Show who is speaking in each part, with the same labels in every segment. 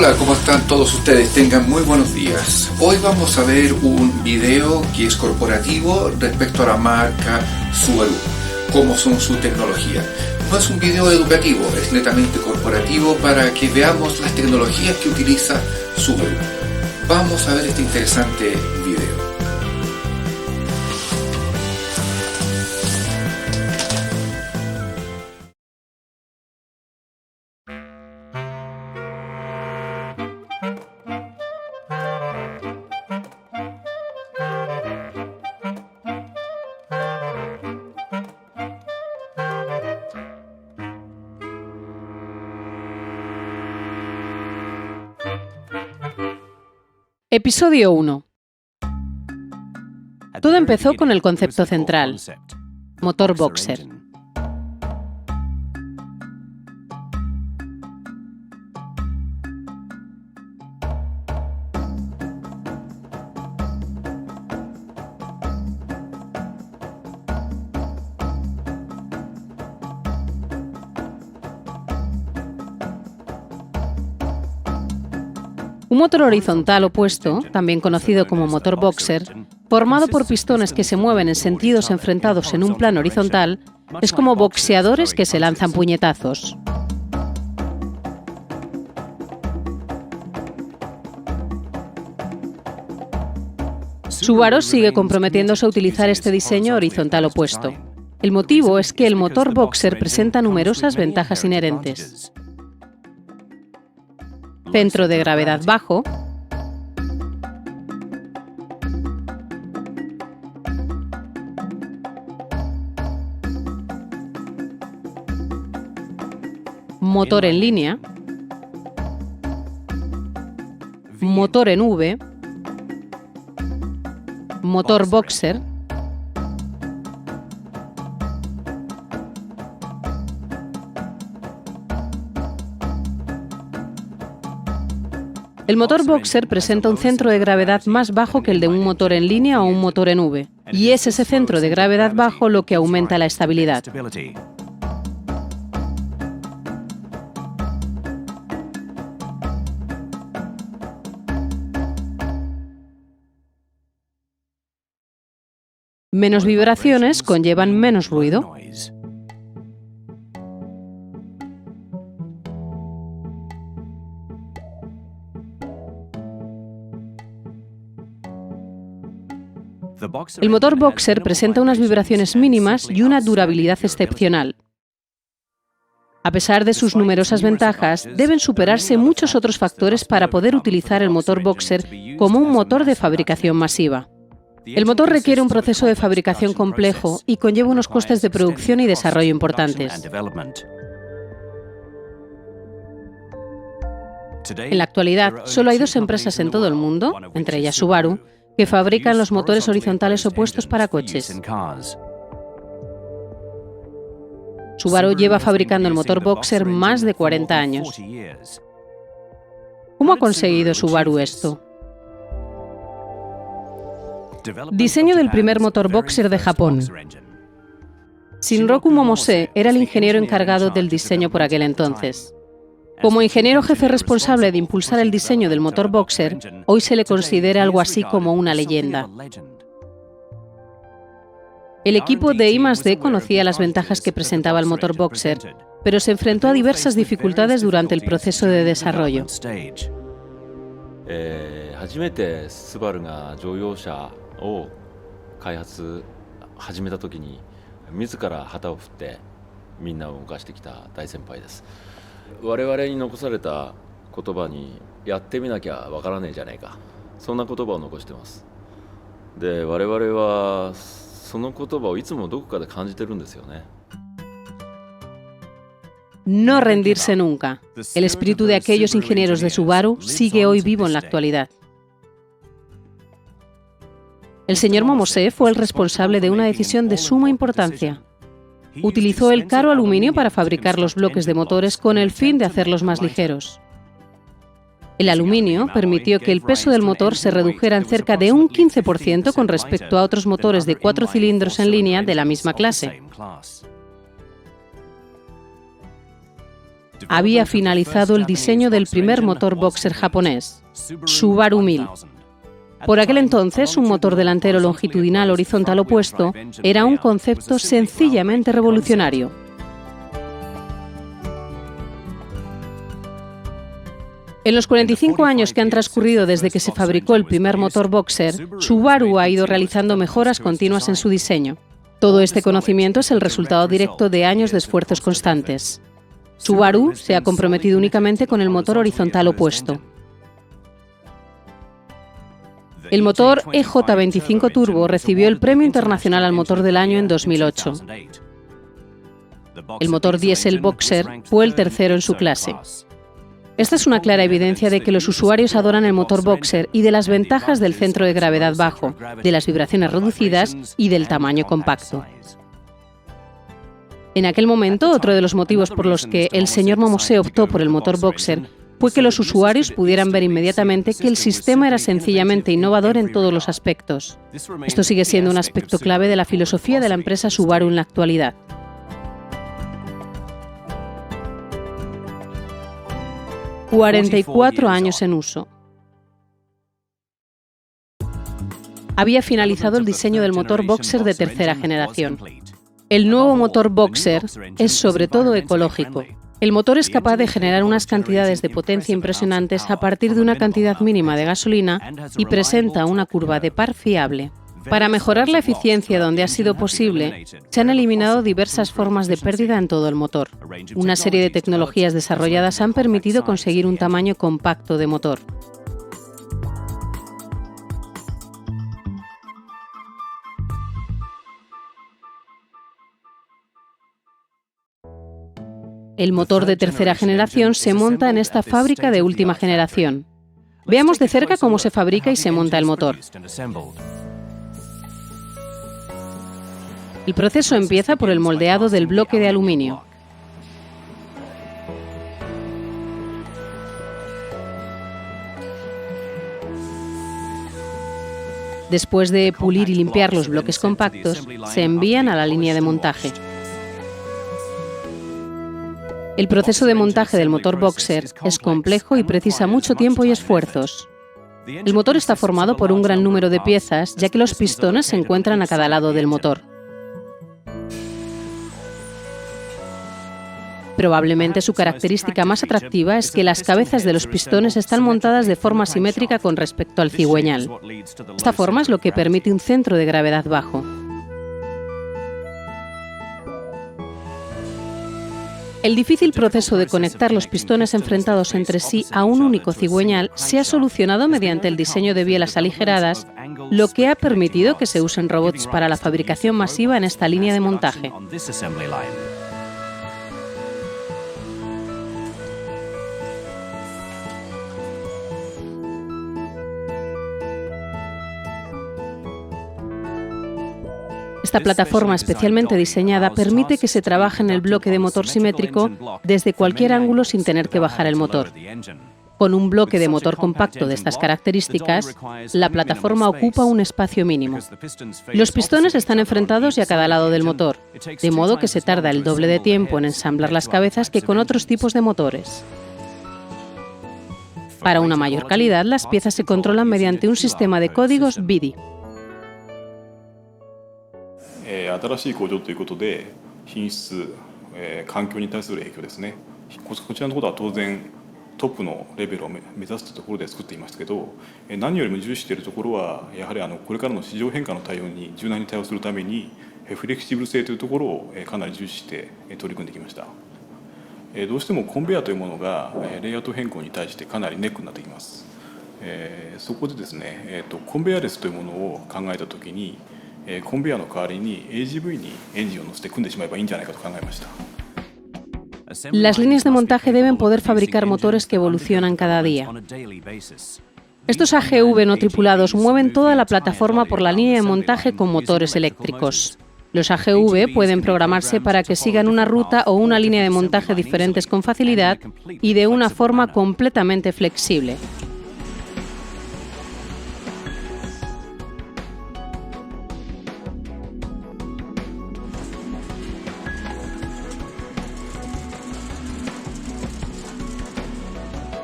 Speaker 1: Hola, ¿cómo están todos ustedes? Tengan muy buenos días. Hoy vamos a ver un video que es corporativo respecto a la marca Subaru, cómo son su tecnología. No es un video educativo, es netamente corporativo para que veamos las tecnologías que utiliza Subaru. Vamos a ver este interesante video.
Speaker 2: Episodio 1. Todo empezó con el concepto central, motor boxer. Un motor horizontal opuesto, también conocido como motor boxer, formado por pistones que se mueven en sentidos enfrentados en un plano horizontal, es como boxeadores que se lanzan puñetazos. Subaru sigue comprometiéndose a utilizar este diseño horizontal opuesto. El motivo es que el motor boxer presenta numerosas ventajas inherentes. Centro de gravedad bajo, motor en línea, motor en V, motor boxer, El motor boxer presenta un centro de gravedad más bajo que el de un motor en línea o un motor en V, y es ese centro de gravedad bajo lo que aumenta la estabilidad. Menos vibraciones conllevan menos ruido. El motor boxer presenta unas vibraciones mínimas y una durabilidad excepcional. A pesar de sus numerosas ventajas, deben superarse muchos otros factores para poder utilizar el motor boxer como un motor de fabricación masiva. El motor requiere un proceso de fabricación complejo y conlleva unos costes de producción y desarrollo importantes. En la actualidad, solo hay dos empresas en todo el mundo, entre ellas Subaru, que fabrican los motores horizontales opuestos para coches. Subaru lleva fabricando el motor boxer más de 40 años. ¿Cómo ha conseguido Subaru esto? Diseño del primer motor boxer de Japón. Shinroku Momose era el ingeniero encargado del diseño por aquel entonces. Como ingeniero jefe responsable de impulsar el diseño del motor boxer, hoy se le considera algo así como una leyenda. El equipo de I+D conocía las ventajas que presentaba el motor boxer, pero se enfrentó a diversas dificultades durante el proceso de desarrollo. No rendirse nunca. El espíritu de aquellos ingenieros de Subaru sigue hoy vivo en la actualidad. El señor Momose fue el responsable de una decisión de suma importancia. Utilizó el caro aluminio para fabricar los bloques de motores con el fin de hacerlos más ligeros. El aluminio permitió que el peso del motor se redujera en cerca de un 15% con respecto a otros motores de 4 cilindros en línea de la misma clase. había finalizado el diseño del primer motor boxer japonés, Subaru 1000. Por aquel entonces, un motor delantero longitudinal horizontal opuesto era un concepto sencillamente revolucionario. En los 45 años que han transcurrido desde que se fabricó el primer motor boxer, Subaru ha ido realizando mejoras continuas en su diseño. Todo este conocimiento es el resultado directo de años de esfuerzos constantes. Subaru se ha comprometido únicamente con el motor horizontal opuesto. El motor EJ25 Turbo recibió el Premio Internacional al Motor del Año en 2008. El motor diésel Boxer fue el tercero en su clase. Esta es una clara evidencia de que los usuarios adoran el motor Boxer y de las ventajas del centro de gravedad bajo, de las vibraciones reducidas y del tamaño compacto. En aquel momento, otro de los motivos por los que el señor Momose optó por el motor Boxer fue que los usuarios pudieran ver inmediatamente que el sistema era sencillamente innovador en todos los aspectos. Esto sigue siendo un aspecto clave de la filosofía de la empresa Subaru en la actualidad. ...44 años en uso. Había finalizado el diseño del motor Boxer de tercera generación. El nuevo motor Boxer es sobre todo ecológico. El motor es capaz de generar unas cantidades de potencia impresionantes a partir de una cantidad mínima de gasolina y presenta una curva de par fiable. Para mejorar la eficiencia donde ha sido posible, se han eliminado diversas formas de pérdida en todo el motor. Una serie de tecnologías desarrolladas han permitido conseguir un tamaño compacto de motor. El motor de tercera generación se monta en esta fábrica de última generación. Veamos de cerca cómo se fabrica y se monta el motor. El proceso empieza por el moldeado del bloque de aluminio. Después de pulir y limpiar los bloques compactos, se envían a la línea de montaje. El proceso de montaje del motor Boxer es complejo y precisa mucho tiempo y esfuerzos. El motor está formado por un gran número de piezas, ya que los pistones se encuentran a cada lado del motor. Probablemente su característica más atractiva es que las cabezas de los pistones están montadas de forma simétrica con respecto al cigüeñal. Esta forma es lo que permite un centro de gravedad bajo. El difícil proceso de conectar los pistones enfrentados entre sí a un único cigüeñal se ha solucionado mediante el diseño de bielas aligeradas, lo que ha permitido que se usen robots para la fabricación masiva en esta línea de montaje. Esta plataforma especialmente diseñada permite que se trabaje en el bloque de motor simétrico desde cualquier ángulo sin tener que bajar el motor. Con un bloque de motor compacto de estas características, la plataforma ocupa un espacio mínimo. Los pistones están enfrentados y a cada lado del motor, de modo que se tarda el doble de tiempo en ensamblar las cabezas que con otros tipos de motores. Para una mayor calidad, las piezas se controlan mediante un sistema de códigos BIDI.
Speaker 3: 新しい工場ということで品質、環境に対する影響ですね。こちらのことは当然トップのレベルを目指すというところで作っていますけど、何よりも重視しているところはやはりこれからの市場変化の対応に柔軟に対応するためにフレキシブル性というところをかなり重視して取り組んできました。どうしてもコンベヤーというものがレイアウト変更に対してかなりネックになってきます。そこでですね、コンベヤレスというものを考えたときに コンベヤーの代わりに AGV にエンジンを乗せて組んでしまえばいいんじゃないかと考えました。
Speaker 2: Las líneas de montaje deben poder fabricar motores que evolucionan cada día. Estos AGV no tripulados mueven toda la plataforma por la línea de montaje con motores eléctricos. Los AGV pueden programarse para que sigan una ruta o una línea de montaje diferentes con facilidad y de una forma completamente flexible.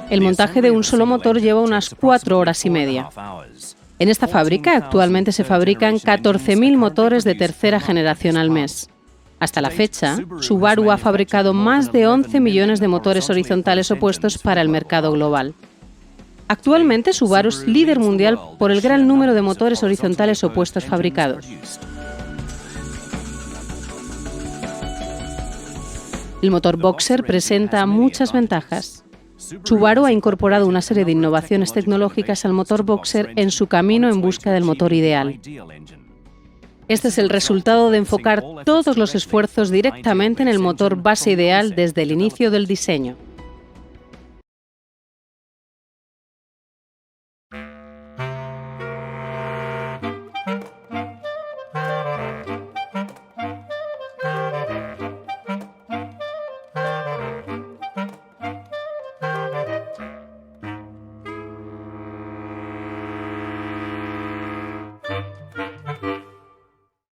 Speaker 2: El montaje de un solo motor lleva unas 4 horas y media. En esta fábrica actualmente se fabrican 14.000 motores de tercera generación al mes. Hasta la fecha, Subaru ha fabricado más de 11 millones de motores horizontales opuestos para el mercado global. Actualmente, Subaru es líder mundial por el gran número de motores horizontales opuestos fabricados. El motor Boxer presenta muchas ventajas. Subaru ha incorporado una serie de innovaciones tecnológicas al motor Boxer en su camino en busca del motor ideal. Este es el resultado de enfocar todos los esfuerzos directamente en el motor base ideal desde el inicio del diseño.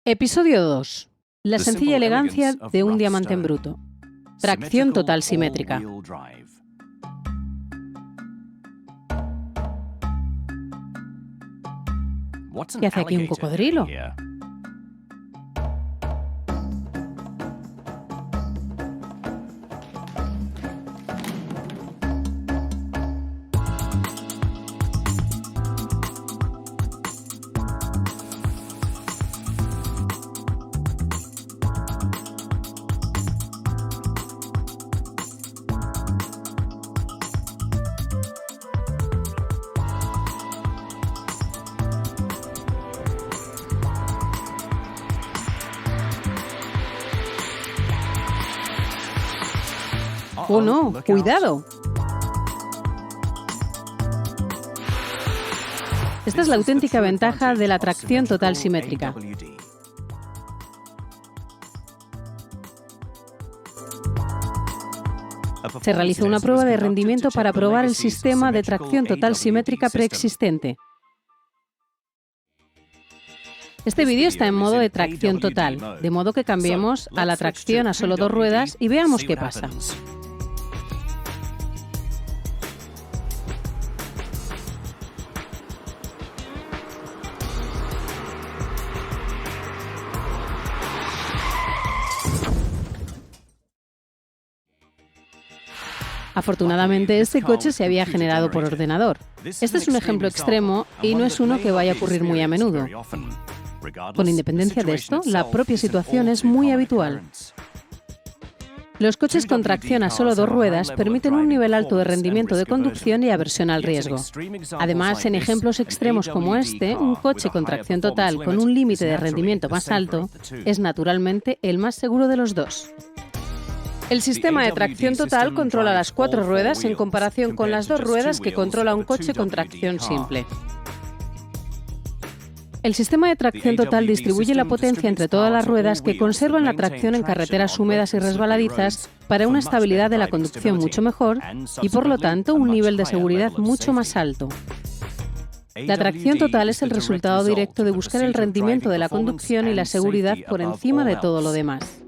Speaker 2: Episodio 2. La sencilla elegancia de un diamante en bruto. Tracción total simétrica. ¿Qué hace aquí un cocodrilo? ¡Oh no! ¡Cuidado! Esta es la auténtica ventaja de la tracción total simétrica. Se realizó una prueba de rendimiento para probar el sistema de tracción total simétrica preexistente. Este vídeo está en modo de tracción total, de modo que cambiemos a la tracción a solo 2 ruedas y veamos qué pasa. Afortunadamente, este coche se había generado por ordenador. Este es un ejemplo extremo y no es uno que vaya a ocurrir muy a menudo. Con independencia de esto, la propia situación es muy habitual. Los coches con tracción a solo 2 ruedas permiten un nivel alto de rendimiento de conducción y aversión al riesgo. Además, en ejemplos extremos como este, un coche con tracción total con un límite de rendimiento más alto es naturalmente el más seguro de los dos. El sistema de tracción total controla las 4 ruedas en comparación con las 2 ruedas que controla un coche con tracción simple. El sistema de tracción total distribuye la potencia entre todas las ruedas que conservan la tracción en carreteras húmedas y resbaladizas para una estabilidad de la conducción mucho mejor y, por lo tanto, un nivel de seguridad mucho más alto. La tracción total es el resultado directo de buscar el rendimiento de la conducción y la seguridad por encima de todo lo demás.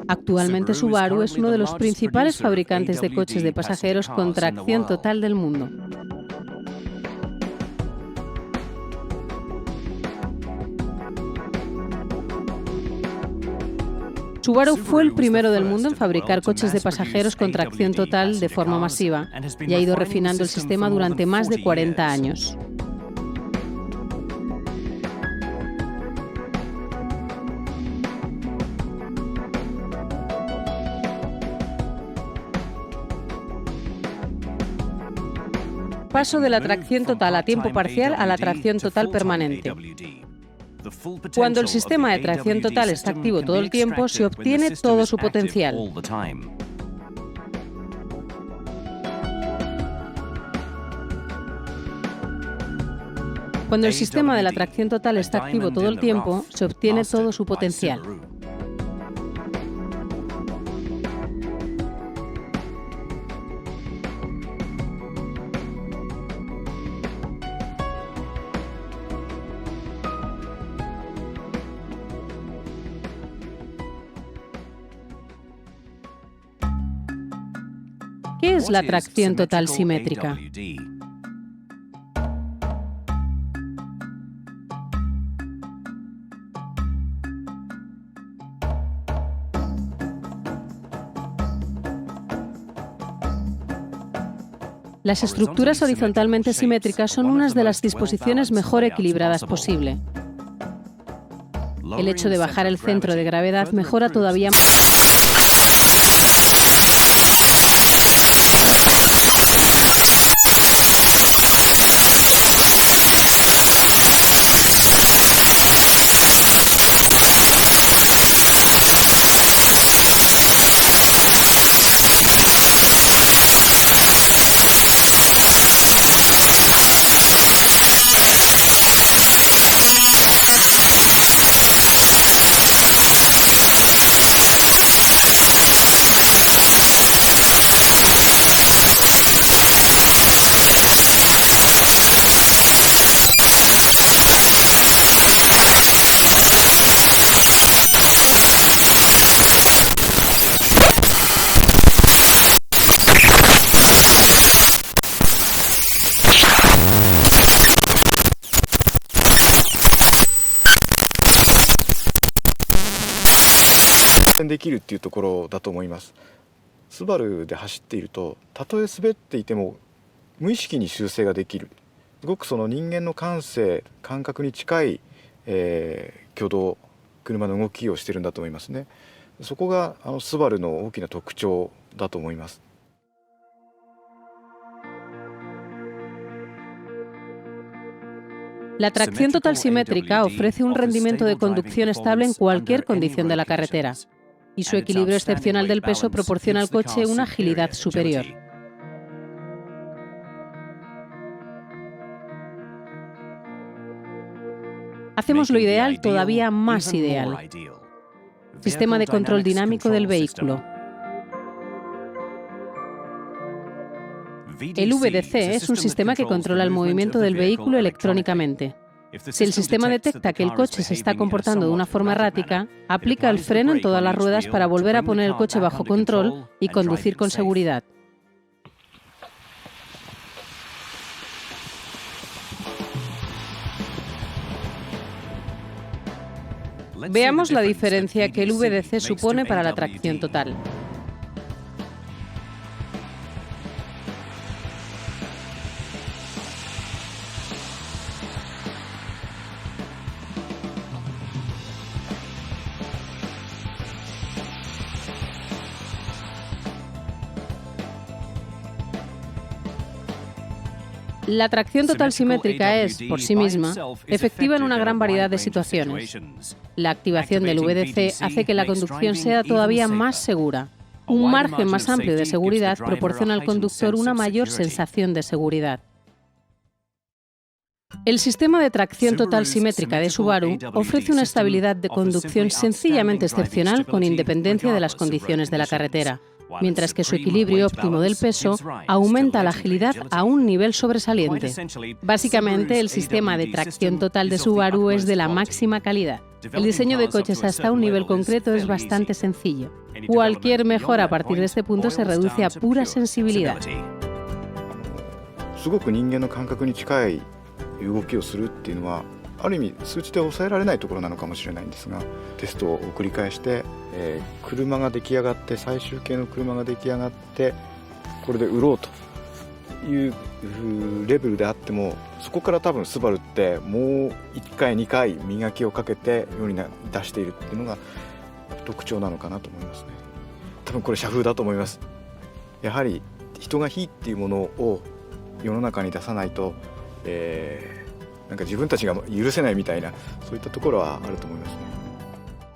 Speaker 2: Actualmente Subaru es uno de los principales fabricantes de coches de pasajeros con tracción total del mundo. Subaru fue el primero del mundo en fabricar coches de pasajeros con tracción total de forma masiva y ha ido refinando el sistema durante más de 40 años. Paso de la tracción total a tiempo parcial a la tracción total permanente. Cuando el sistema de tracción total está activo todo el tiempo, se obtiene todo su potencial. Cuando el sistema de la tracción total está activo todo el tiempo, se obtiene todo su potencial. ¿Qué es la tracción total simétrica? Las estructuras horizontalmente simétricas son unas de las disposiciones mejor equilibradas posible. El hecho de bajar el centro de gravedad mejora todavía más.
Speaker 4: できるっていうところだと思います。スバルで走っていると、たとえ滑っていても無意識に修正ができる。すごくその人間の感覚に近い、挙動、車の動きをしてるんだと思いますね。そこがスバルの大きな特徴だと思います。
Speaker 2: La tracción total simétrica ofrece un rendimiento de conducción estable en cualquier condición de la carretera, y su equilibrio excepcional del peso proporciona al coche una agilidad superior. Hacemos lo ideal todavía más ideal. Sistema de control dinámico del vehículo. El VDC es un sistema que controla el movimiento del vehículo electrónicamente. Si el sistema detecta que el coche se está comportando de una forma errática, aplica el freno en todas las ruedas para volver a poner el coche bajo control y conducir con seguridad. Veamos la diferencia que el VDC supone para la tracción total. La tracción total simétrica es, por sí misma, efectiva en una gran variedad de situaciones. La activación del VDC hace que la conducción sea todavía más segura. Un margen más amplio de seguridad proporciona al conductor una mayor sensación de seguridad. El sistema de tracción total simétrica de Subaru ofrece una estabilidad de conducción sencillamente excepcional con independencia de las condiciones de la carretera, mientras que su equilibrio óptimo del peso aumenta la agilidad a un nivel sobresaliente. Básicamente, el sistema de tracción total de Subaru es de la máxima calidad. El diseño de coches hasta un nivel concreto es bastante sencillo. Cualquier mejora a partir de este punto se reduce a pura sensibilidad.
Speaker 4: すごく人間の感覚に近い動きをするっていうのはある意味数値で抑えられないところなのかもしれないんですが、テストを繰り返して、車が出来上がって最終形の車が出来上がってこれで売ろうというレベルであっても、そこから多分スバルってもう1回2回磨きをかけて世に出しているっていうのが特徴なのかなと思いますね。多分これ社風だと思います。やはり人が非っていうものを世の中に出さないと、なんか自分たちが許せないみたいなそういったところはあると思いますね。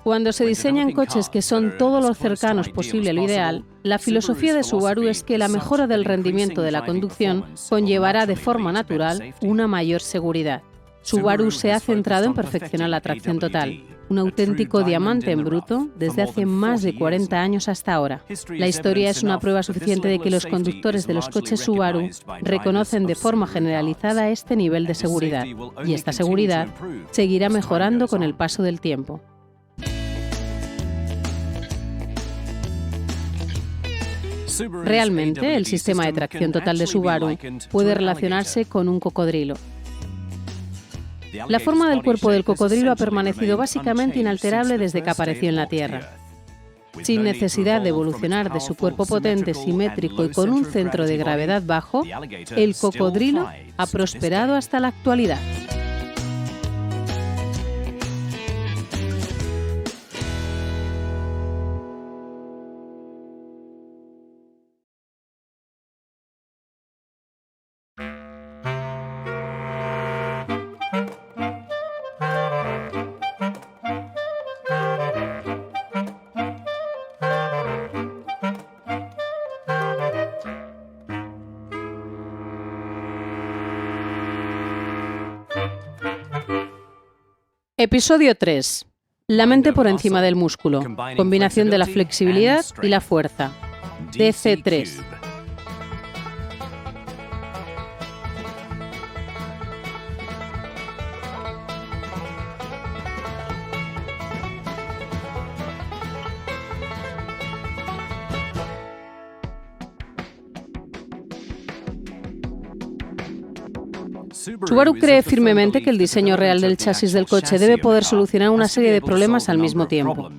Speaker 2: Cuando se diseñan coches que son todo lo cercanos posible a lo ideal, la filosofía de Subaru es que la mejora del rendimiento de la conducción conllevará de forma natural una mayor seguridad. Subaru se ha centrado en perfeccionar la tracción total, un auténtico diamante en bruto desde hace más de 40 años hasta ahora. La historia es una prueba suficiente de que los conductores de los coches Subaru reconocen de forma generalizada este nivel de seguridad, y esta seguridad seguirá mejorando con el paso del tiempo. Realmente, el sistema de tracción total de Subaru puede relacionarse con un cocodrilo. La forma del cuerpo del cocodrilo ha permanecido básicamente inalterable desde que apareció en la Tierra. Sin necesidad de evolucionar de su cuerpo potente, simétrico y con un centro de gravedad bajo, el cocodrilo ha prosperado hasta la actualidad. Episodio 3. La mente por encima del músculo. Combinación de la flexibilidad y la fuerza. DC3. Subaru cree firmemente que el diseño real del chasis del coche debe poder solucionar una serie de problemas al mismo tiempo.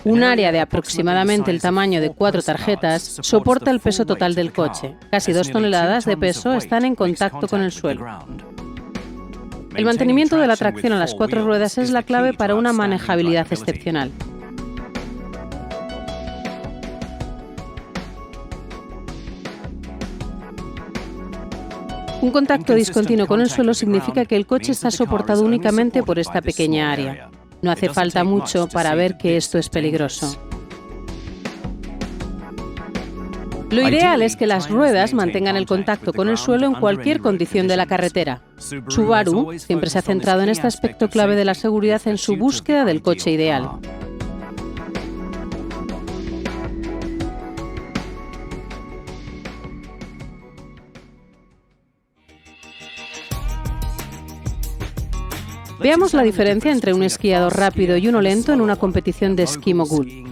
Speaker 2: Un área de aproximadamente el tamaño de 4 tarjetas soporta el peso total del coche. Casi 2 toneladas de peso están en contacto con el suelo. El mantenimiento de la tracción a las 4 ruedas es la clave para una manejabilidad excepcional. Un contacto discontinuo con el suelo significa que el coche está soportado únicamente por esta pequeña área. No hace falta mucho para ver que esto es peligroso. Lo ideal es que las ruedas mantengan el contacto con el suelo en cualquier condición de la carretera. Subaru siempre se ha centrado en este aspecto clave de la seguridad en su búsqueda del coche ideal. Veamos la diferencia entre un esquiador rápido y uno lento en una competición de esquí mogul.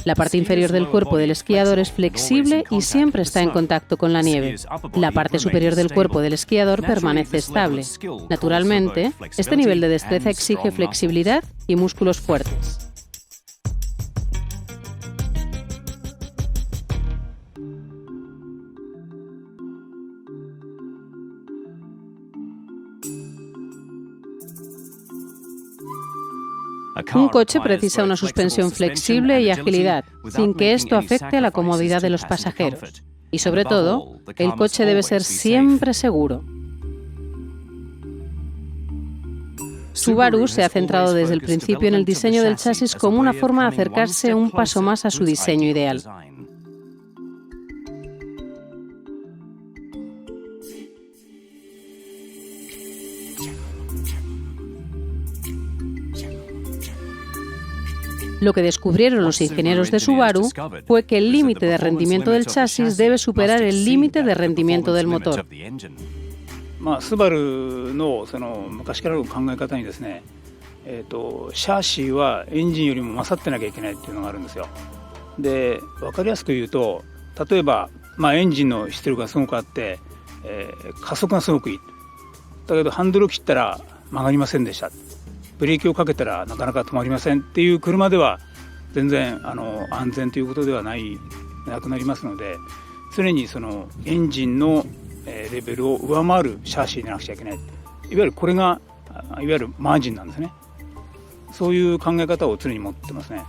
Speaker 2: La parte inferior del cuerpo del esquiador es flexible y siempre está en contacto con la nieve. La parte superior del cuerpo del esquiador permanece estable. Naturalmente, este nivel de destreza exige flexibilidad y músculos fuertes. Un coche precisa una suspensión flexible y agilidad, sin que esto afecte a la comodidad de los pasajeros. Y sobre todo, el coche debe ser siempre seguro. Subaru se ha centrado desde el principio en el diseño del chasis como una forma de acercarse un paso más a su diseño ideal. Lo que descubrieron los ingenieros de Subaru fue que el límite de rendimiento del chasis debe superar el límite de rendimiento del motor.
Speaker 5: スバルの昔からの考え方にですね、シャーシーはエンジンよりも勝ってなきゃいけないっていうのがあるんですよ。で、分かりやすく言うと、例えばエンジンの出力がすごくあって、加速がすごくいい。だけどハンドルを切ったら曲がりませんでした。ブレーキをかけたらなかなか止まりませんっていう車では全然安全ということではなくなりますので、常にエンジンのレベルを上回るシャーシーでなくちゃいけない。いわゆるこれがいわゆるマージンなんですね。そういう考え方を常に持ってますね。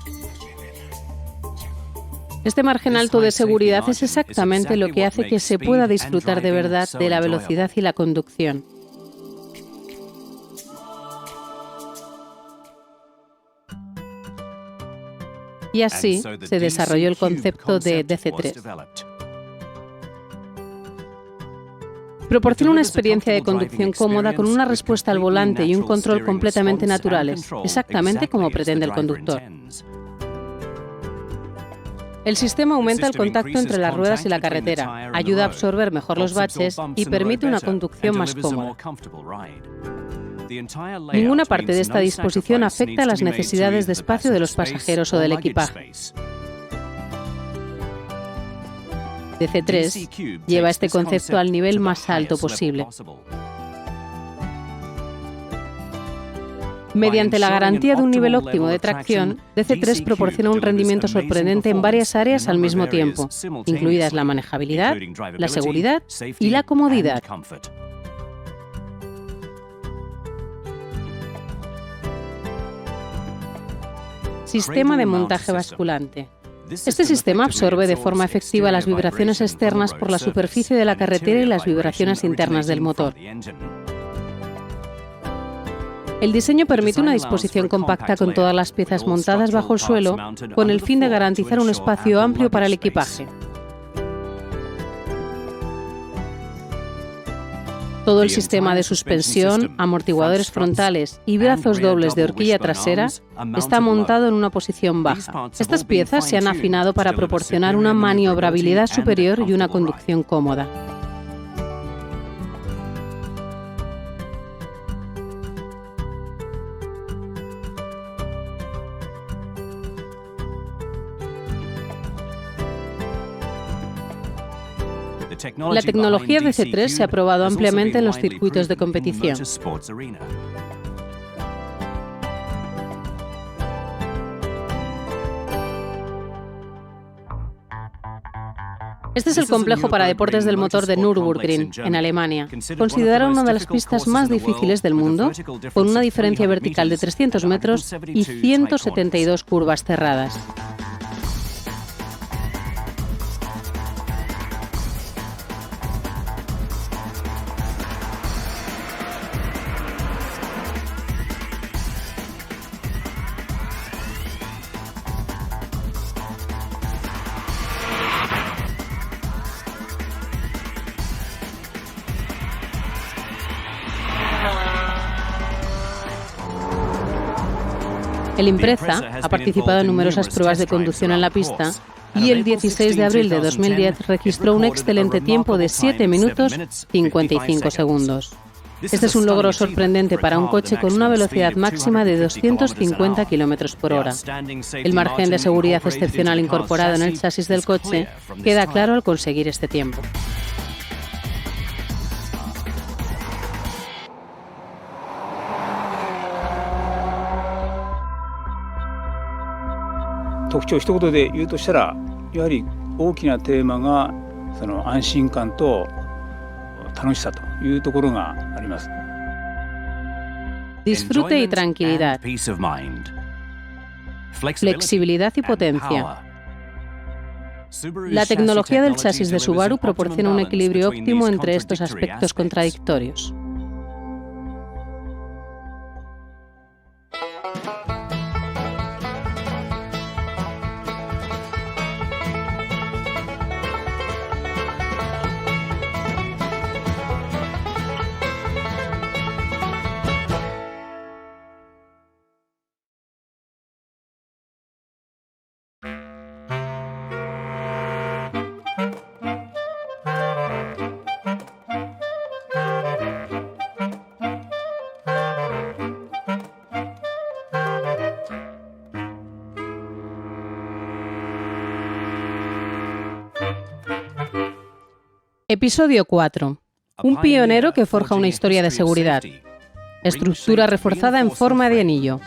Speaker 2: Este margen alto de seguridad es exactamente lo que hace que se pueda disfrutar de verdad de la velocidad y la conducción. Y así se desarrolló el concepto de DC3. Proporciona una experiencia de conducción cómoda con una respuesta al volante y un control completamente naturales, exactamente como pretende el conductor. El sistema aumenta el contacto entre las ruedas y la carretera, ayuda a absorber mejor los baches y permite una conducción más cómoda. Ninguna parte de esta disposición afecta a las necesidades de espacio de los pasajeros o del equipaje. DC3 lleva este concepto al nivel más alto posible. Mediante la garantía de un nivel óptimo de tracción, DC3 proporciona un rendimiento sorprendente en varias áreas al mismo tiempo, incluidas la manejabilidad, la seguridad y la comodidad. Sistema de montaje basculante. Este sistema absorbe de forma efectiva las vibraciones externas por la superficie de la carretera y las vibraciones internas del motor. El diseño permite una disposición compacta con todas las piezas montadas bajo el suelo, con el fin de garantizar un espacio amplio para el equipaje. Todo el sistema de suspensión, amortiguadores frontales y brazos dobles de horquilla trasera está montado en una posición baja. Estas piezas se han afinado para proporcionar una maniobrabilidad superior y una conducción cómoda. La tecnología DC3 se ha probado ampliamente en los circuitos de competición. Este es el complejo para deportes del motor de Nürburgring, en Alemania, considerada una de las pistas más difíciles del mundo, con una diferencia vertical de 300 metros y 172 curvas cerradas. El Impreza ha participado en numerosas pruebas de conducción en la pista y el 16 de abril de 2010 registró un excelente tiempo de 7 minutos 55 segundos. Este es un logro sorprendente para un coche con una velocidad máxima de 250 km por hora. El margen de seguridad excepcional incorporado en el chasis del coche queda claro al conseguir este tiempo. Disfrute y tranquilidad, flexibilidad y potencia. La tecnología del chasis de Subaru proporciona un equilibrio óptimo entre estos aspectos contradictorios. Episodio 4. Un pionero que forja una historia de seguridad. Estructura reforzada en forma de anillo.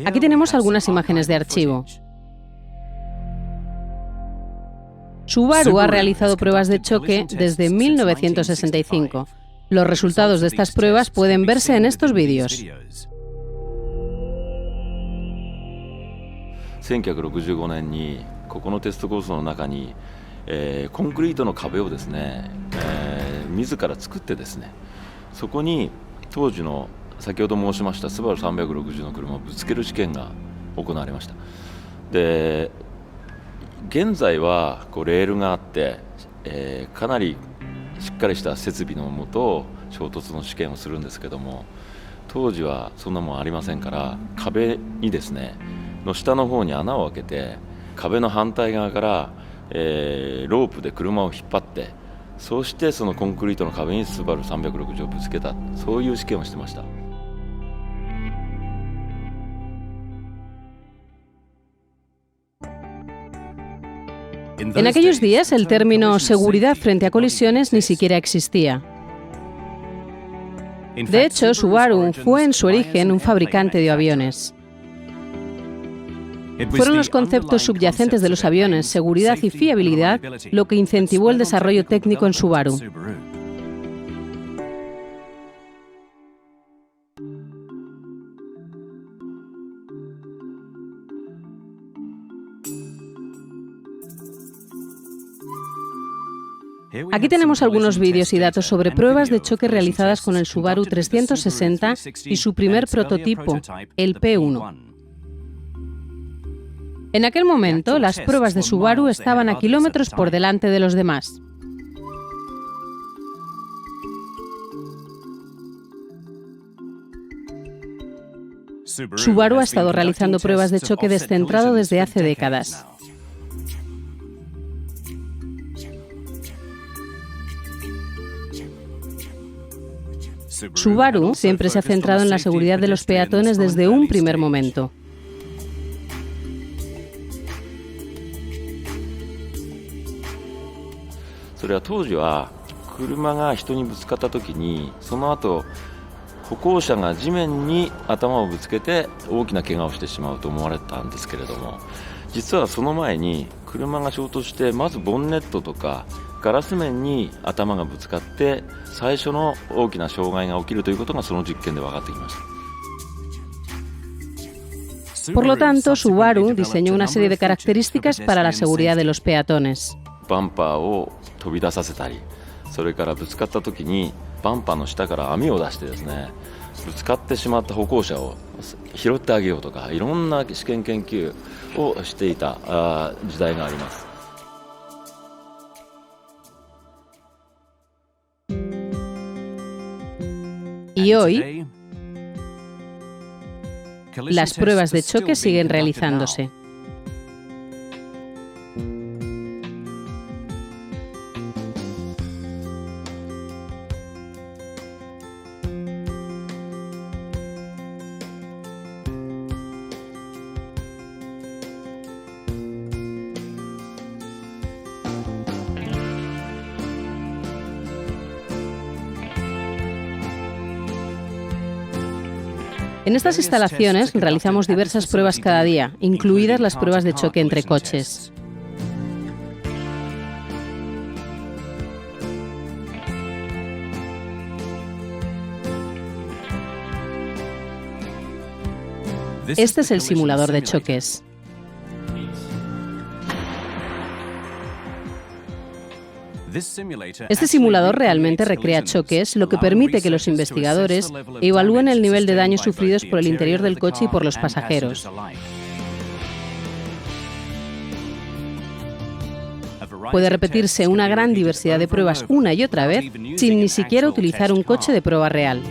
Speaker 2: Aquí tenemos algunas imágenes de archivo. Subaru ha realizado pruebas de choque desde 1965. Los resultados de estas pruebas pueden verse en estos vídeos.
Speaker 6: 1965年にここのテストコースの中にコンクリートの壁をですね自ら作ってですね、そこに当時の先ほど申しましたスバル360の車をぶつける試験が行われました。で、現在はレールがあって、かなりしっかりした設備のもと衝突の試験をするんですけども、当時はそんなもんありませんから、壁にですねの下の方に穴を開けて、壁の反対側から、ロープで車を引っ張って、そしてそのコンクリートの壁にスバル360をぶつけた、そういう試験をしてました。
Speaker 2: En aquellos días, el término seguridad frente a colisiones ni siquiera existía. De hecho, Subaru fue en su origen un fabricante de aviones. Fueron los conceptos subyacentes de los aviones, seguridad y fiabilidad, lo que incentivó el desarrollo técnico en Subaru. Aquí tenemos algunos vídeos y datos sobre pruebas de choque realizadas con el Subaru 360 y su primer prototipo, el P1. En aquel momento, las pruebas de Subaru estaban a kilómetros por delante de los demás. Subaru ha estado realizando pruebas de choque descentrado desde hace décadas. Subaru siempre se ha centrado en la seguridad de los peatones desde un primer momento. Por lo tanto, Subaru diseñó una serie de características para la seguridad de los peatones.
Speaker 6: 飛び出させたり、それからぶつかった時にバンパーの下から網を出してですね、ぶつかってしまった歩行者を拾ってあげようとか、いろんな試験研究をしていた時代があります。
Speaker 2: Y hoy, las pruebas de choque siguen realizándose. En estas instalaciones realizamos diversas pruebas cada día, incluidas las pruebas de choque entre coches. Este es el simulador de choques. Este simulador realmente recrea choques, lo que permite que los investigadores evalúen el nivel de daños sufridos por el interior del coche y por los pasajeros. Puede repetirse una gran diversidad de pruebas una y otra vez sin ni siquiera utilizar un coche de prueba real.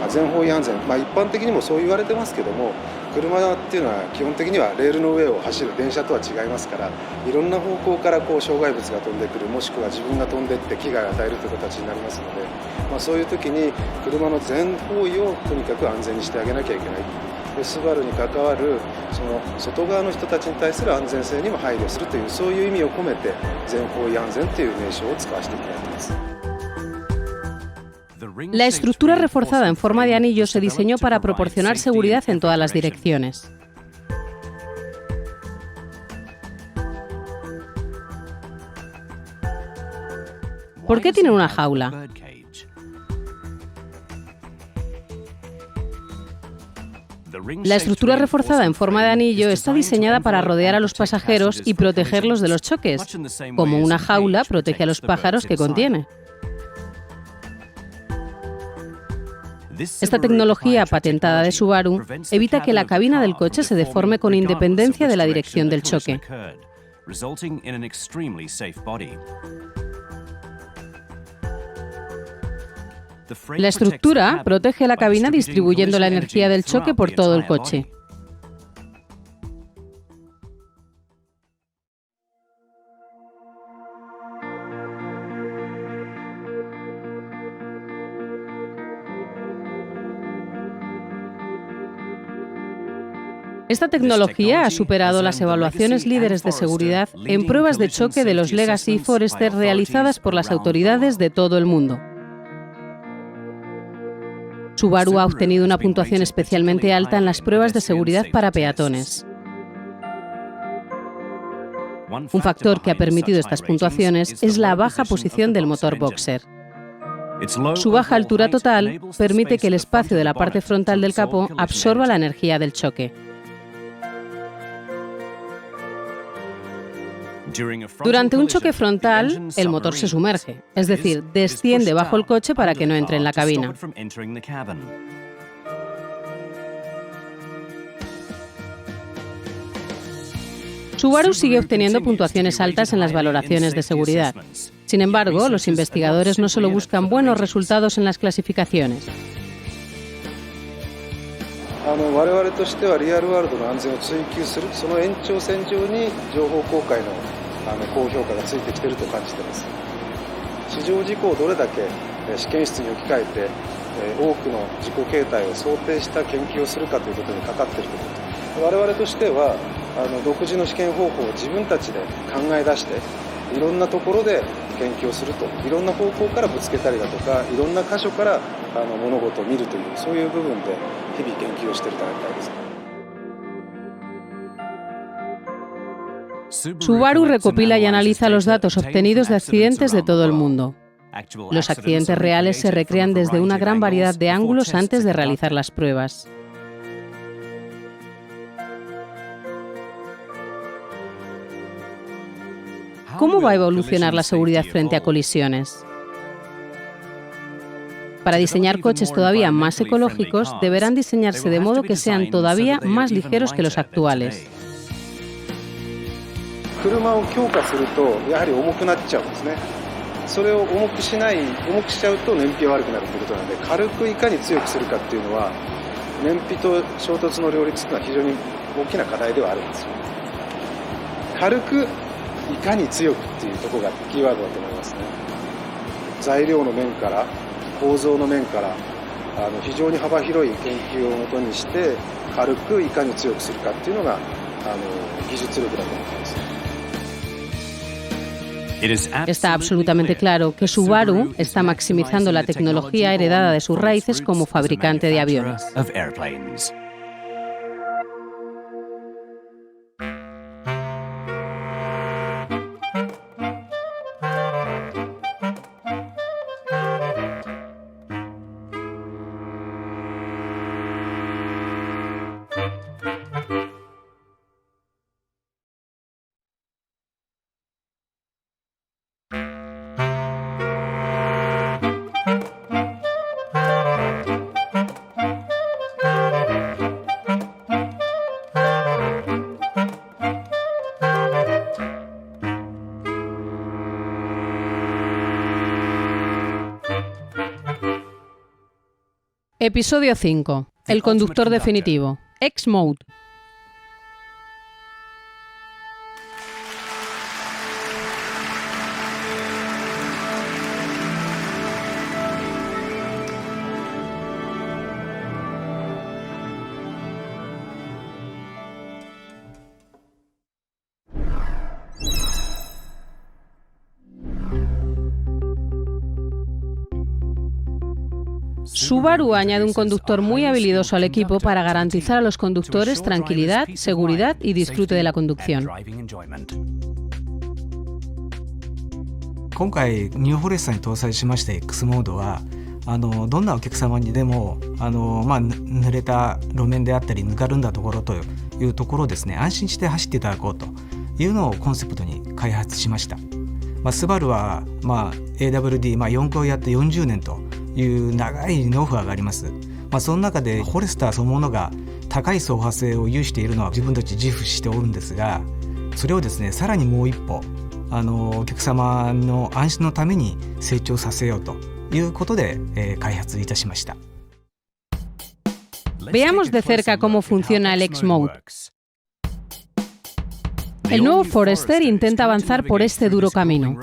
Speaker 7: Zen方位安全、一般的にもそう言われてますけども、車っていうのは基本的にはレールの上を走る電車とは違いますから、いろんな方向から障害物が飛んでくる、もしくは自分が飛んでいって危害を与えるという形になりますので、そういう時に車の全方位をとにかく安全にしてあげなきゃいけない。でスバルに関わるその外側の人たちに対する安全性にも配慮するという、そういう意味を込めて全方位安全という名称を使わせていただいています。
Speaker 2: La estructura reforzada en forma de anillo se diseñó para proporcionar seguridad en todas las direcciones. ¿Por qué tiene una jaula? La estructura reforzada en forma de anillo está diseñada para rodear a los pasajeros y protegerlos de los choques, como una jaula protege a los pájaros que contiene. Esta tecnología patentada de Subaru evita que la cabina del coche se deforme con independencia de la dirección del choque. La estructura protege la cabina distribuyendo la energía del choque por todo el coche. Esta tecnología ha superado las evaluaciones líderes de seguridad en pruebas de choque de los Legacy y Forester realizadas por las autoridades de todo el mundo. Subaru ha obtenido una puntuación especialmente alta en las pruebas de seguridad para peatones. Un factor que ha permitido estas puntuaciones es la baja posición del motor Boxer. Su baja altura total permite que el espacio de la parte frontal del capó absorba la energía del choque. Durante un choque frontal, el motor se sumerge, es decir, desciende bajo el coche para que no entre en la cabina. Subaru sigue obteniendo puntuaciones altas en las valoraciones de seguridad. Sin embargo, los investigadores no solo buscan buenos resultados en las clasificaciones.
Speaker 7: 我々としてはリアルワールドの安全を追求するその延長線上に情報公開の高評価がついてきていると感じています。市場事故をどれだけ試験室に置き換えて多くの事故形態を想定した研究をするかということにかかっていること。我々としては独自の試験方法を自分たちで考え出していろんなところで研究をするといろんな方向からぶつけたりだとかいろんな箇所から物事を見るというそういう部分で日々研究をしている段階です。
Speaker 2: Subaru recopila y analiza los datos obtenidos de accidentes de todo el mundo. Los accidentes reales se recrean desde una gran variedad de ángulos antes de realizar las pruebas. ¿Cómo va a evolucionar la seguridad frente a colisiones? Para diseñar coches todavía más ecológicos, deberán diseñarse de modo que sean todavía más ligeros que los actuales.
Speaker 7: 車を強化するとやはり重くなっちゃうんですね。それを重くしちゃうと燃費が悪くなるということなので、軽くいかに強くするかっていうのは燃費と衝突の両立というのは非常に大きな課題ではあるんですよ。軽くいかに強くっていうところがキーワードだと思いますね。材料の面から構造の面から非常に幅広い研究をもとにして軽くいかに強くするかっていうのが技術力だと思っています。
Speaker 2: Está absolutamente claro que Subaru está maximizando la tecnología heredada de sus raíces como fabricante de aviones. Episodio 5. El conductor definitivo. X-Mode. Subaru añade un conductor muy habilidoso al equipo para garantizar a los conductores tranquilidad, seguridad y disfrute de la conducción.
Speaker 8: 今回ニューフォレスタに搭載しました X モードはどんなお客様にでも濡れた路面であったりぬかるんだところというところをですね、安心して走っていただこうというのをコンセプトに開発しました。スバルは、AWD、4駆をやって40年という長いノウハウがあります。その中でフォレスターそのものが高い走破性を有しているのは自分たち自負しておるんですが、それをですね、さらにもう一歩お客様の安心のために成長させようということで、開発いたしました。
Speaker 2: Veamos de cerca cómo funciona el X-Mode. El nuevo Forester intenta avanzar por este duro camino,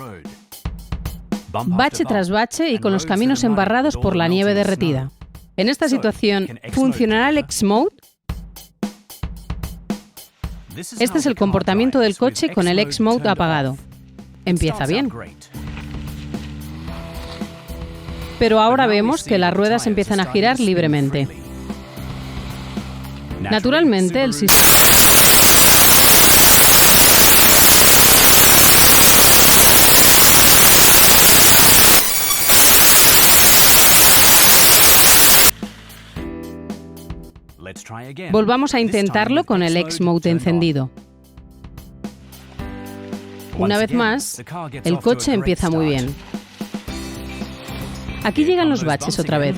Speaker 2: bache tras bache y con los caminos embarrados por la nieve derretida. En esta situación, ¿funcionará el X-Mode? Este es el comportamiento del coche con el X-Mode apagado. Empieza bien. Pero ahora vemos que las ruedas empiezan a girar libremente. Naturalmente, el sistema Volvamos a intentarlo con el X-Mode encendido. Una vez más, el coche empieza muy bien. Aquí llegan los baches otra vez.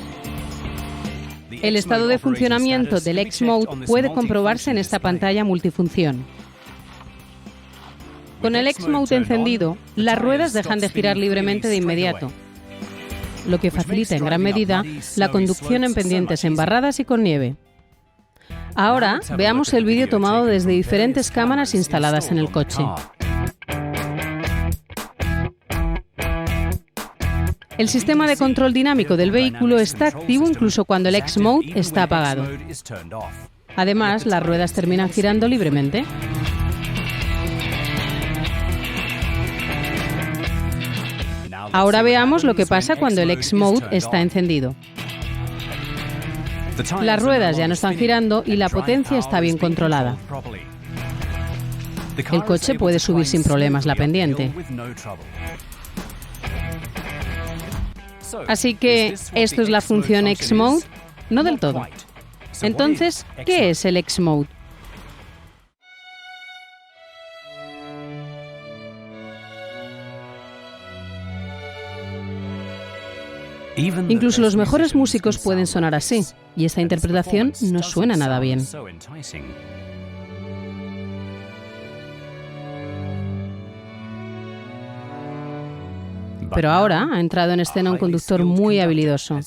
Speaker 2: El estado de funcionamiento del X-Mode puede comprobarse en esta pantalla multifunción. Con el X-Mode encendido, las ruedas dejan de girar libremente de inmediato, lo que facilita en gran medida la conducción en pendientes embarradas y con nieve. Ahora veamos el vídeo tomado desde diferentes cámaras instaladas en el coche. El sistema de control dinámico del vehículo está activo incluso cuando el X-Mode está apagado. Además, las ruedas terminan girando libremente. Ahora veamos lo que pasa cuando el X-Mode está encendido. Las ruedas ya no están girando y la potencia está bien controlada. El coche puede subir sin problemas la pendiente. Así que, ¿esto es la función X-Mode? No del todo. Entonces, ¿qué es el X-Mode? Incluso los mejores músicos pueden sonar así, y esta interpretación no suena nada bien. Pero ahora ha entrado en escena un conductor muy habilidoso.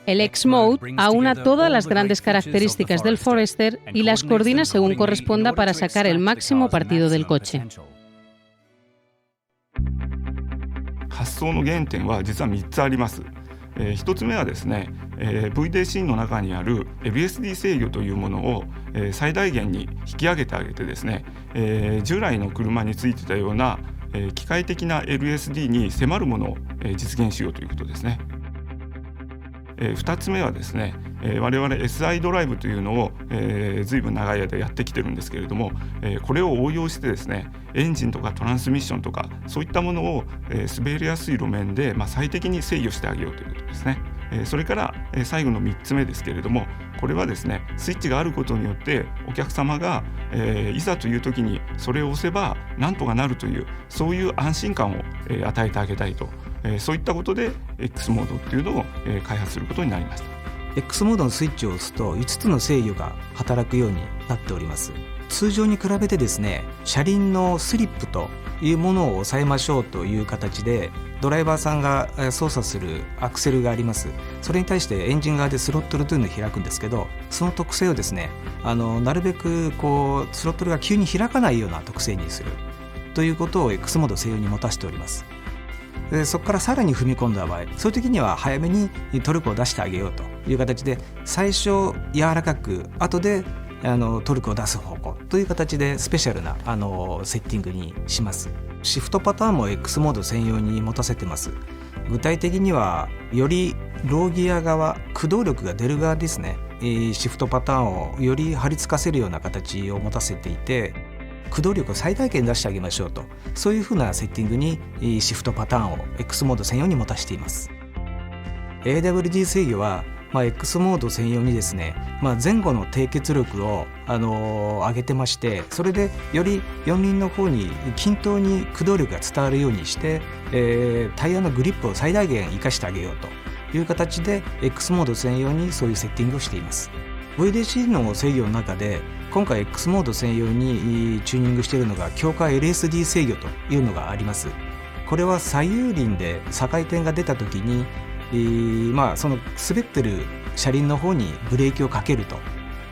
Speaker 2: El X-Mode aúna todas las grandes características del Forester y las coordina según corresponda para sacar el máximo partido del coche.
Speaker 3: 発想の原点は実は3つあります。1つ目はですね、VDC の中にある FSD 制御というものを、最大限に引き上げてあげてですね、従来の車についてたような、機械的な LSD に迫るものを、実現しようということですね。2つ目はですね、我々 SI ドライブというのを、随分長い間やってきてるんですけれども、これを応用してですね、エンジンとかトランスミッションとかそういったものを、滑りやすい路面で、最適に制御してあげようということですね。それから、最後の3つ目ですけれども、これはですね、スイッチがあることによってお客様が、いざという時にそれを押せばなんとかなるというそういう安心感を、与えてあげたいと、そういったことで X モードっていうのを、開発することになりました。
Speaker 8: X モードのスイッチを押すと5つの制御が働くようになっております。通常に比べてですね、車輪のスリップというものを抑えましょうという形でドライバーさんが操作するアクセルがあります。それに対してエンジン側でスロットルというのを開くんですけど、その特性をですね、なるべくこうスロットルが急に開かないような特性にするということを X モード専用に持たせております。でそこからさらに踏み込んだ場合、そういう時には早めにトルクを出してあげようという形で、最初柔らかく後でトルクを出す方向という形でスペシャルなセッティングにします。シフトパターンも X モード専用に持たせてます。具体的にはよりローギア側、駆動力が出る側ですね、シフトパターンをより張り付かせるような形を持たせていて、駆動力を最大限出してあげましょうと、そういうふうなセッティングにシフトパターンを X モード専用に持たせています。 AWD 制御は、X モード専用にですね、前後の低結力を、上げてまして、それでより四輪の方に均等に駆動力が伝わるようにして、タイヤのグリップを最大限生かしてあげようという形で X モード専用にそういうセッティングをしています。 VDC の制御の中で今回 X モード専用にチューニングしているのが強化 LSD 制御というのがあります。これは左右輪で境点が出た時に、その滑ってる車輪の方にブレーキをかけると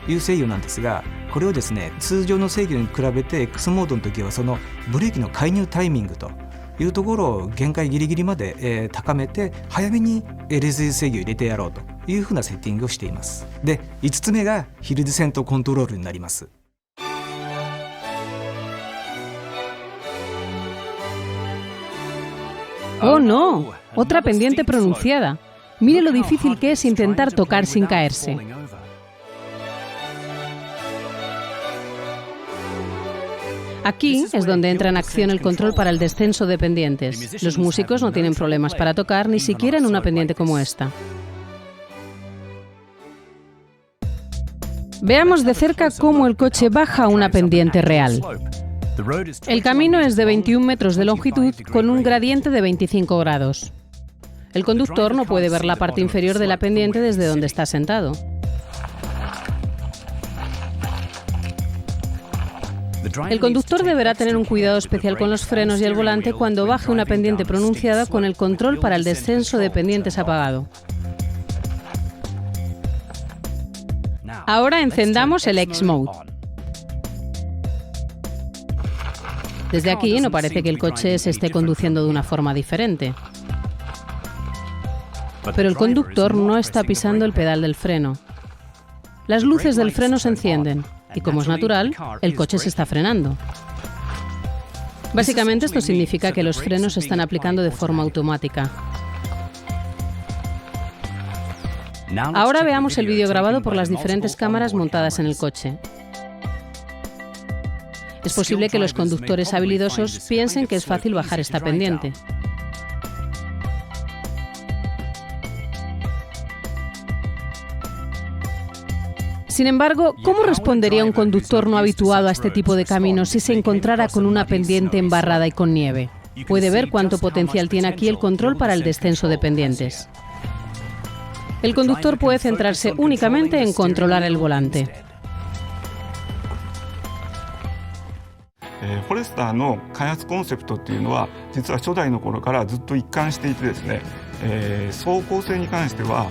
Speaker 8: いう制御なんですが、これをですね、通常の制御に比べて X モードの時はそのブレーキの介入タイミングというところを限界ギリギリまで、高めて早めに LSD 制御を入れてやろうというふうなセッティングをしています。で、5つ目がヒルデセントコントロールになります。
Speaker 2: Oh no, otra pendiente pronunciada. Mire lo difícil que es intentar tocar sin caerse. Aquí es donde entra en acción el control para el descenso de pendientes. Los músicos no tienen problemas para tocar ni siquiera en una pendiente como esta. Veamos de cerca cómo el coche baja una pendiente real. El camino es de 21 metros de longitud con un gradiente de 25 grados. El conductor no puede ver la parte inferior de la pendiente desde donde está sentado. El conductor deberá tener un cuidado especial con los frenos y el volante cuando baje una pendiente pronunciada con el control para el descenso de pendientes apagado. Ahora encendamos el X-Mode. Desde aquí no parece que el coche se esté conduciendo de una forma diferente. Pero el conductor no está pisando el pedal del freno. Las luces del freno se encienden y, como es natural, el coche se está frenando. Básicamente esto significa que los frenos se están aplicando de forma automática. Ahora veamos el vídeo grabado por las diferentes cámaras montadas en el coche. Es posible que los conductores habilidosos piensen que es fácil bajar esta pendiente. Sin embargo, ¿cómo respondería un conductor no habituado a este tipo de caminos si se encontrara con una pendiente embarrada y con nieve? Puede ver cuánto potencial tiene aquí el control para el descenso de pendientes. El conductor puede centrarse únicamente en controlar el volante.
Speaker 9: フォレスターの開発コンセプトっていうのは実は初代の頃からずっと一貫していてですね、走行性に関しては、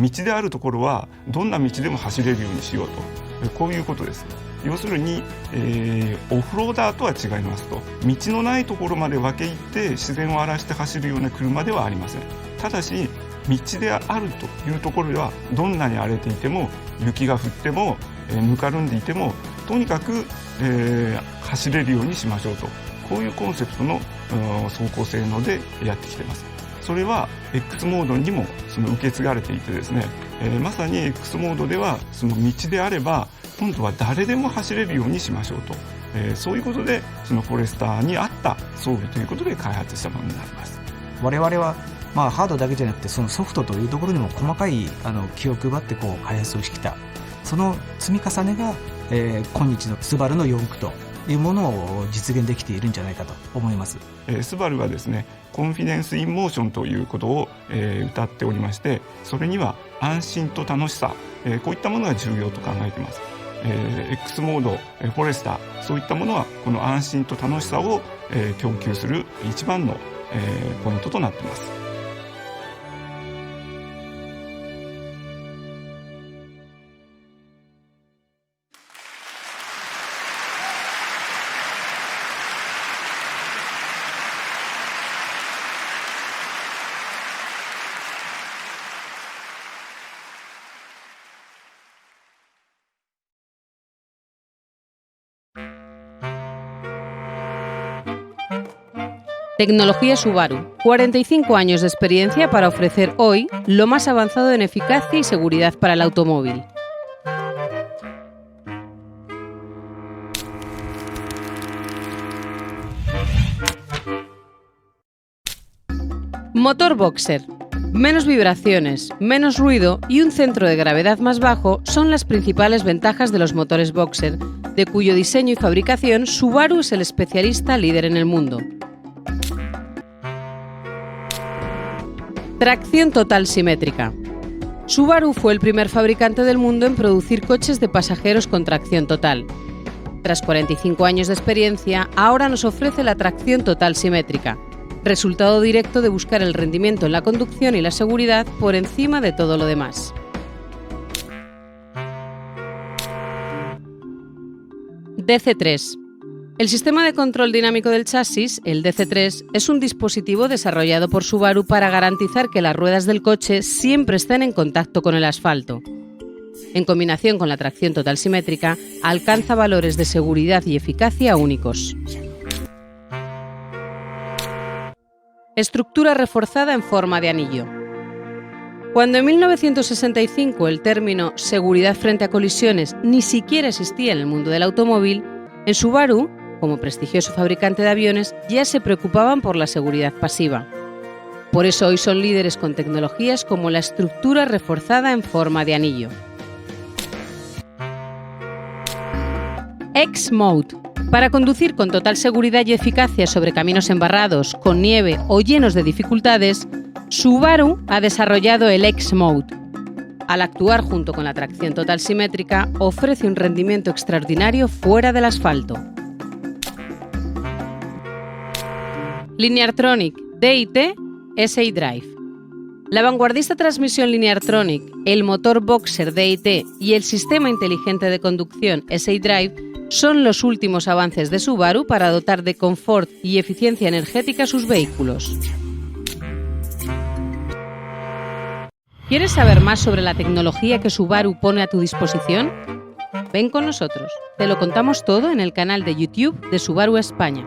Speaker 9: 道であるところはどんな道でも走れるようにしようと、こういうことです。要するに、オフローダーとは違いますと、道のないところまで分け入って自然を荒らして走るような車ではありません。ただし道であるというところではどんなに荒れていても雪が降っても、ぬかるんでいてもとにかく、走れるようにしましょうと、こういうコンセプトの走行性能でやってきています。それは X モードにもその受け継がれていてですね、まさに X モードではその道であれば今度は誰でも走れるようにしましょうと、そういうことでそのフォレスターに合った装備ということで開発したものになります。
Speaker 8: 我々はハードだけじゃなくてそのソフトというところにも細かい気を配って開発をしてきた、その積み重ねが、今日のスバルの4駆というものを実現できているんじゃないかと思います。
Speaker 9: スバルはですね、コンフィデンス・イン・モーションということを、歌っておりまして、それには安心と楽しさ、こういったものが重要と考えています。X モード、フォレスター、そういったものはこの安心と楽しさを、供給する一番の、ポイントとなっています。
Speaker 2: Tecnología Subaru. 45 años de experiencia para ofrecer hoy lo más avanzado en eficacia y seguridad para el automóvil. Motor Boxer. Menos vibraciones, menos ruido y un centro de gravedad más bajo son las principales ventajas de los motores Boxer, de cuyo diseño y fabricación Subaru es el especialista líder en el mundo. Tracción total simétrica. Subaru fue el primer fabricante del mundo en producir coches de pasajeros con tracción total. Tras 45 años de experiencia, ahora nos ofrece la tracción total simétrica, resultado directo de buscar el rendimiento en la conducción y la seguridad por encima de todo lo demás. DC3. El sistema de control dinámico del chasis, el DC3, es un dispositivo desarrollado por Subaru para garantizar que las ruedas del coche siempre estén en contacto con el asfalto. En combinación con la tracción total simétrica, alcanza valores de seguridad y eficacia únicos. Estructura reforzada en forma de anillo. Cuando en 1965 el término seguridad frente a colisiones ni siquiera existía en el mundo del automóvil, en Subaru, como prestigioso fabricante de aviones, ya se preocupaban por la seguridad pasiva. Por eso hoy son líderes con tecnologías como la estructura reforzada en forma de anillo. X-Mode. Para conducir con total seguridad y eficacia sobre caminos embarrados, con nieve o llenos de dificultades, Subaru ha desarrollado el X-Mode. Al actuar junto con la tracción total simétrica, ofrece un rendimiento extraordinario fuera del asfalto. Lineartronic DIT SI Drive. La vanguardista transmisión Lineartronic, el motor Boxer DIT y el sistema inteligente de conducción SI Drive son los últimos avances de Subaru para dotar de confort y eficiencia energética a sus vehículos. ¿Quieres saber más sobre la tecnología que Subaru pone a tu disposición? Ven con nosotros. Te lo contamos todo en el canal de YouTube de Subaru España.